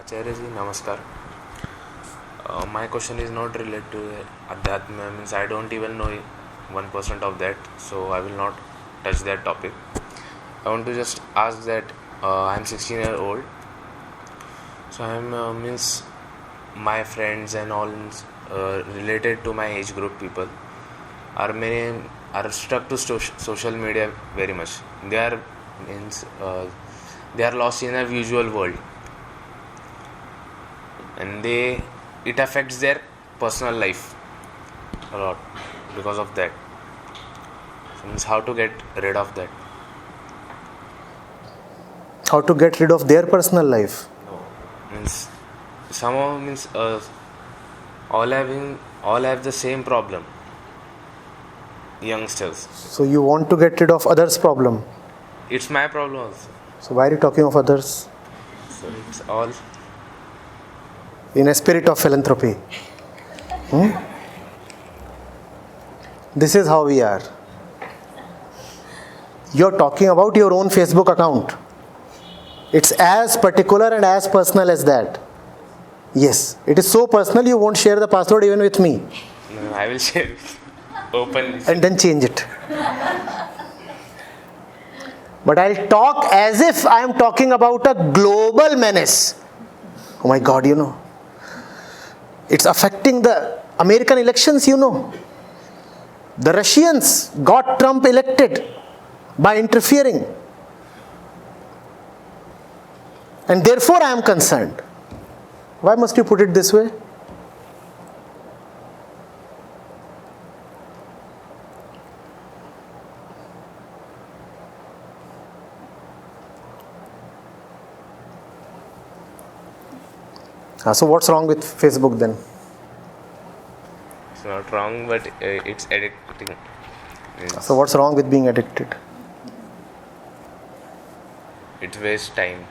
Acharya ji, namaskar. My question is not related to Adhyatma. Means I don't even know 1% of that, so I will not touch that topic. I want to just ask that I am 16 years old. So I am means my friends and all related to my age group people are stuck to social media very much. They are they are lost in a visual world, and it affects their personal life a lot because of that. So means how to get rid of that? How to get rid of their personal life? No, means somehow means all have the same problem. Youngsters. So you want to get rid of others' problem. It's my problem also. So why are you talking of others? So it's all In a spirit of philanthropy. This is how we are. You're talking about your own Facebook account. It's as particular and as personal as that. Yes, it is so personal you won't share the password even with me. no, I will share it openly. And then change it. But I'll talk as if I am talking about a global menace. Oh my God, it's affecting the American elections, The Russians got Trump elected by interfering. And therefore I am concerned. Why must you put it this way? So what's wrong with Facebook then? It's not wrong, but it's addicting. So what's wrong with being addicted? It wastes time.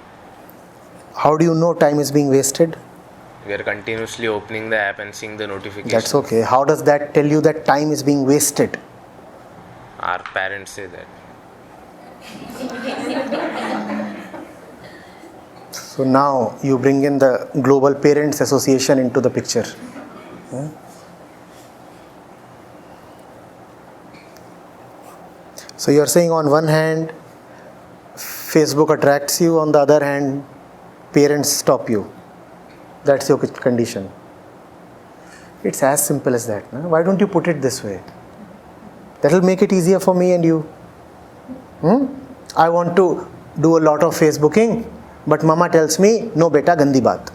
How do you know time is being wasted? We are continuously opening the app and seeing the notifications. That's okay. How does that tell you that time is being wasted? Our parents say that. So now you bring in the Global Parents Association into the picture. So you are saying on one hand, Facebook attracts you, on the other hand, parents stop you. That's your condition. It's as simple as that. No? Why don't you put it this way? That will make it easier for me and you. I want to do a lot of Facebooking, but mama tells me, no beta, gandi baat.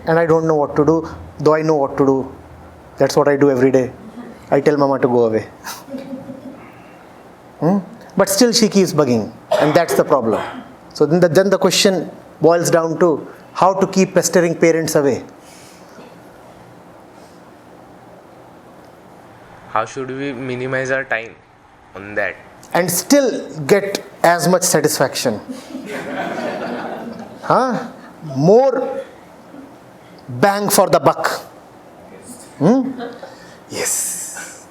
And I don't know what to do, though I know what to do. That's what I do every day. I tell mama to go away. But still she keeps bugging, and that's the problem. So then the question boils down to how to keep pestering parents away. How should we minimize our time on that? And still get as much satisfaction. More bang for the buck. Yes.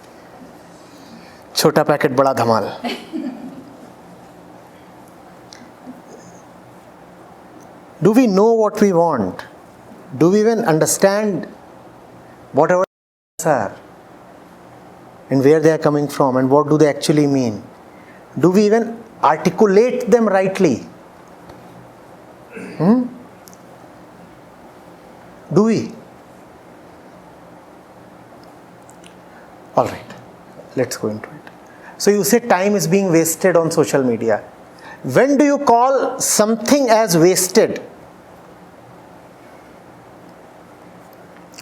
Chota packet, bada dhamal. Do we know what we want? Do we even understand what our are? And where they are coming from, and what do they actually mean? Do we even articulate them rightly? Do we? Alright, let's go into it. So you say time is being wasted on social media. When do you call something as wasted?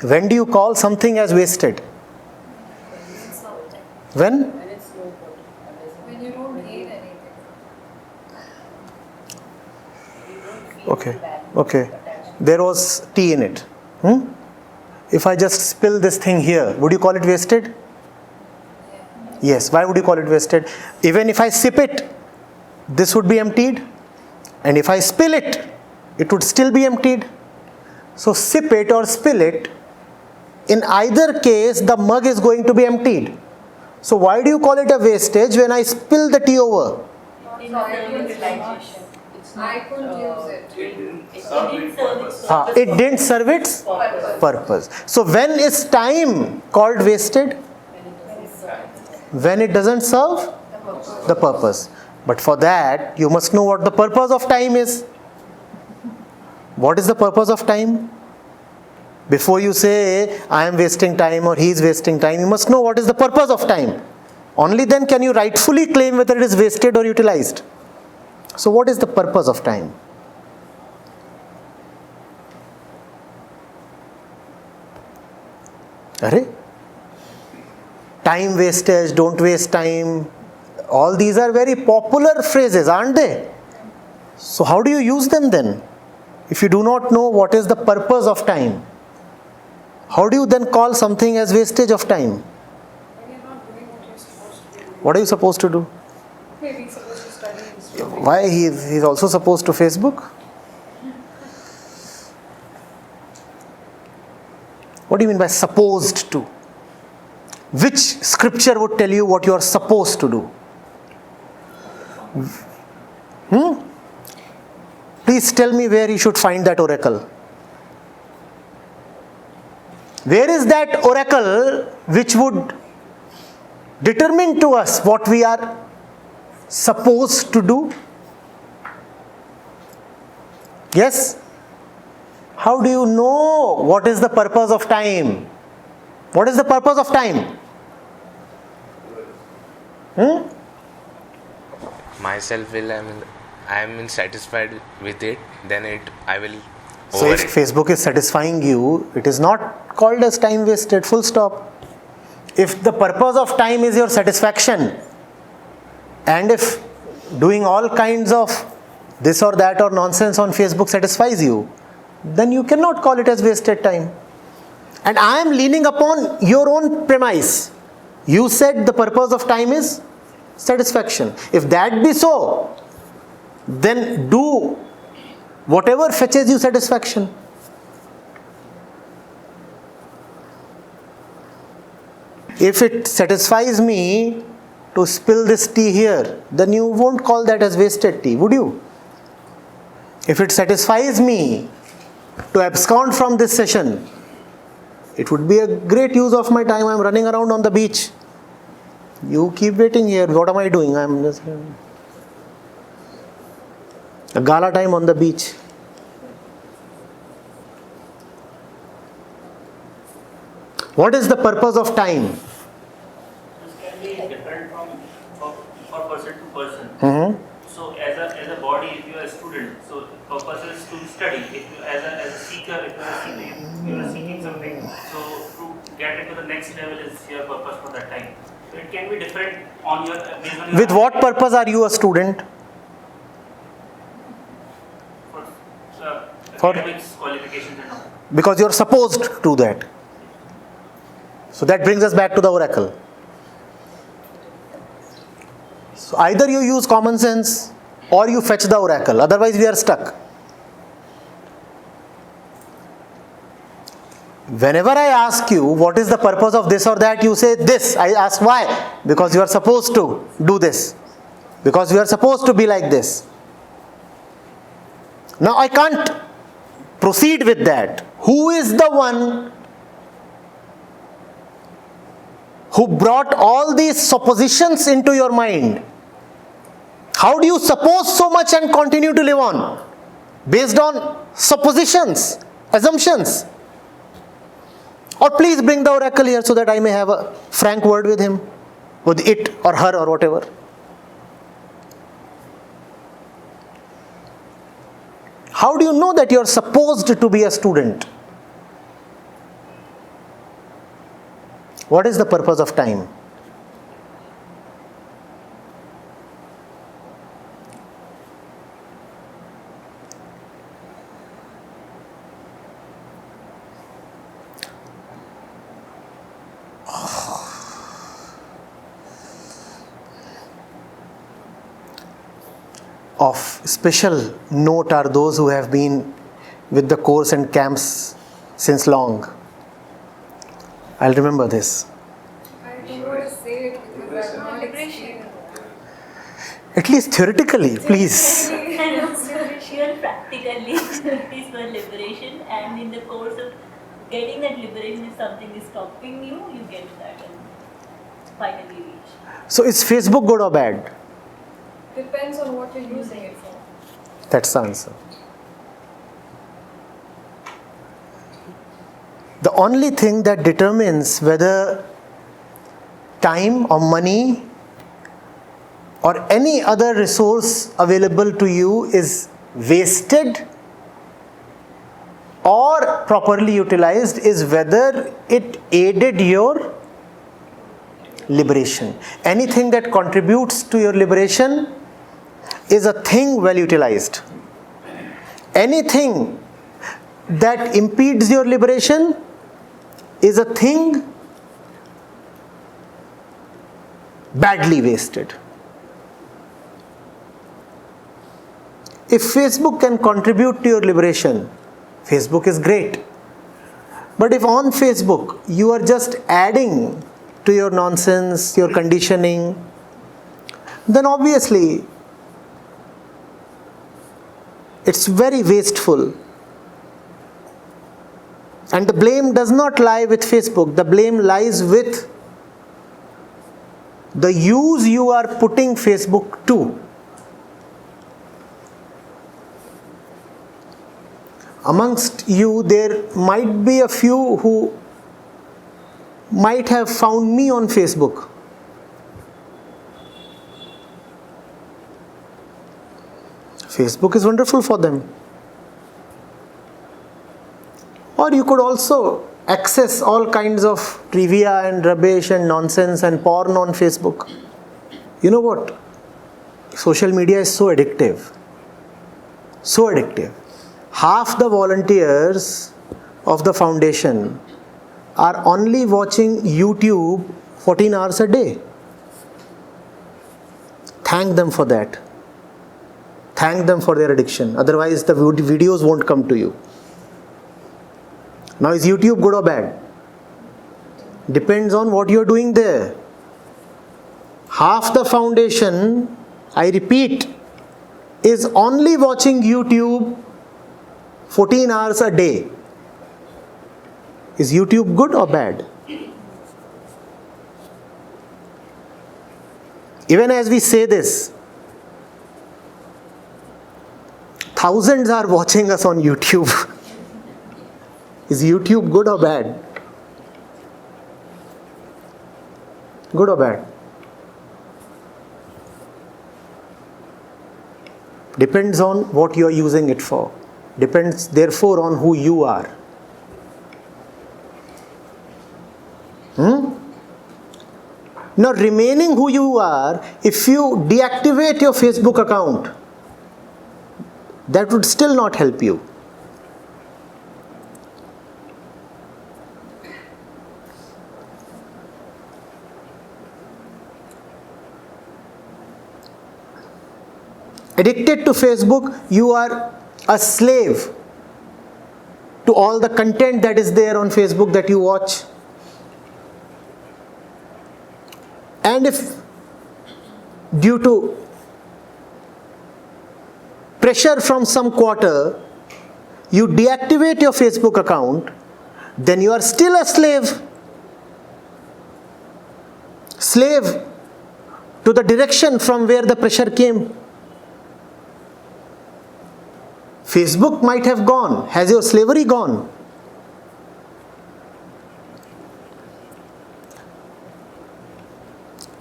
When do you call something as wasted? When? When you don't need anything. Okay. There was tea in it. If I just spill this thing here, would you call it wasted? Yes. Why would you call it wasted? Even if I sip it, this would be emptied. And if I spill it, it would still be emptied. So sip it or spill it, in either case, the mug is going to be emptied. So why do you call it a wastage when I spill the tea over? It's not utilization. It's I couldn't use it. It didn't serve its purpose. So when is time called wasted? When it doesn't serve the purpose. But for that, you must know what the purpose of time is. What is the purpose of time? Before you say, I am wasting time or he is wasting time, you must know what is the purpose of time. Only then can you rightfully claim whether it is wasted or utilized. So what is the purpose of time? Time wastage, don't waste time. All these are very popular phrases, aren't they? So how do you use them then? If you do not know what is the purpose of time, how do you then call something as wastage of time? When you're not doing what you're supposed to do. What are you supposed to do? Maybe you're supposed to study instead. Why? He's also supposed to Facebook? What do you mean by supposed to? Which scripture would tell you what you are supposed to do? Please tell me where you should find that oracle. Where is that oracle which would determine to us what we are supposed to do? Yes? How do you know what is the purpose of time? What is the purpose of time? Myself will, I am satisfied with it, then I will So over if it. Facebook is satisfying you, it is not called as time wasted, full stop. If the purpose of time is your satisfaction, and if doing all kinds of this or that or nonsense on Facebook satisfies you, then you cannot call it as wasted time. And I am leaning upon your own premise. You said the purpose of time is satisfaction. If that be so, then do whatever fetches you satisfaction. If it satisfies me to spill this tea here, then you won't call that as wasted tea, would you? If it satisfies me to abscond from this session, it would be a great use of my time. I'm running around on the beach. You keep waiting here. What am I doing? I'm just a gala time on the beach. What is the purpose of time? This can be different for person to person. Mm-hmm. So as a body, if you are a student, so purpose is to study. If you as a seeker, if you are seeking something, so to get into the next level is your purpose for that time. So it can be different on your based on your With what purpose are you a student? for academics, qualifications and all. Because you're supposed to do that. So that brings us back to the oracle. So either you use common sense or you fetch the oracle. Otherwise we are stuck. Whenever I ask you what is the purpose of this or that, you say this. I ask why? Because you are supposed to do this. Because you are supposed to be like this. Now I can't proceed with that. Who is the one who brought all these suppositions into your mind? How do you suppose so much and continue to live on? Based on suppositions, assumptions. Or please bring the oracle here so that I may have a frank word with him, with it or her or whatever. How do you know that you are supposed to be a student? What is the purpose of time? Of special note are those who have been with the course and camps since long. I'll remember this. I don't want to say it because I'm not experienced. At least theoretically, please. It's really the course of getting that liberation, if something is stopping you, you get that and finally reach. So is Facebook good or bad? Depends on what you're using it for. That's the answer. The only thing that determines whether time or money or any other resource available to you is wasted or properly utilized is whether it aided your liberation. Anything that contributes to your liberation is a thing well utilized. Anything that impedes your liberation is a thing badly wasted. If Facebook can contribute to your liberation, Facebook is great. But if on Facebook you are just adding to your nonsense, your conditioning, then obviously it's very wasteful. And the blame does not lie with Facebook. The blame lies with the use you are putting Facebook to. Amongst you, there might be a few who might have found me on Facebook. Facebook is wonderful for them. Or you could also access all kinds of trivia and rubbish and nonsense and porn on Facebook. You know what? Social media is so addictive. So addictive. Half the volunteers of the foundation are only watching YouTube 14 hours a day. Thank them for that. Thank them for their addiction. Otherwise, the videos won't come to you. Now, is YouTube good or bad? Depends on what you're doing there. Half the foundation, I repeat, is only watching YouTube 14 hours a day. Is YouTube good or bad? Even as we say this, thousands are watching us on YouTube. Is YouTube good or bad? Good or bad? Depends on what you are using it for. Depends therefore on who you are. Now, remaining who you are, if you deactivate your Facebook account, that would still not help you. Addicted to Facebook, you are a slave to all the content that is there on Facebook that you watch. And if due to pressure from some quarter, you deactivate your Facebook account, then you are still a slave. Slave to the direction from where the pressure came. Facebook might have gone. Has your slavery gone?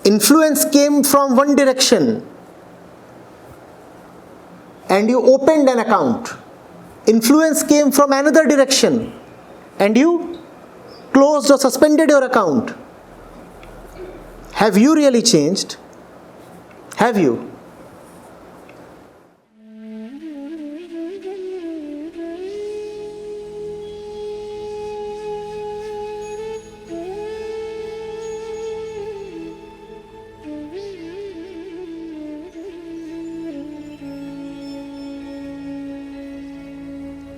Influence came from one direction and you opened an account. Influence came from another direction and you closed or suspended your account. Have you really changed? Have you?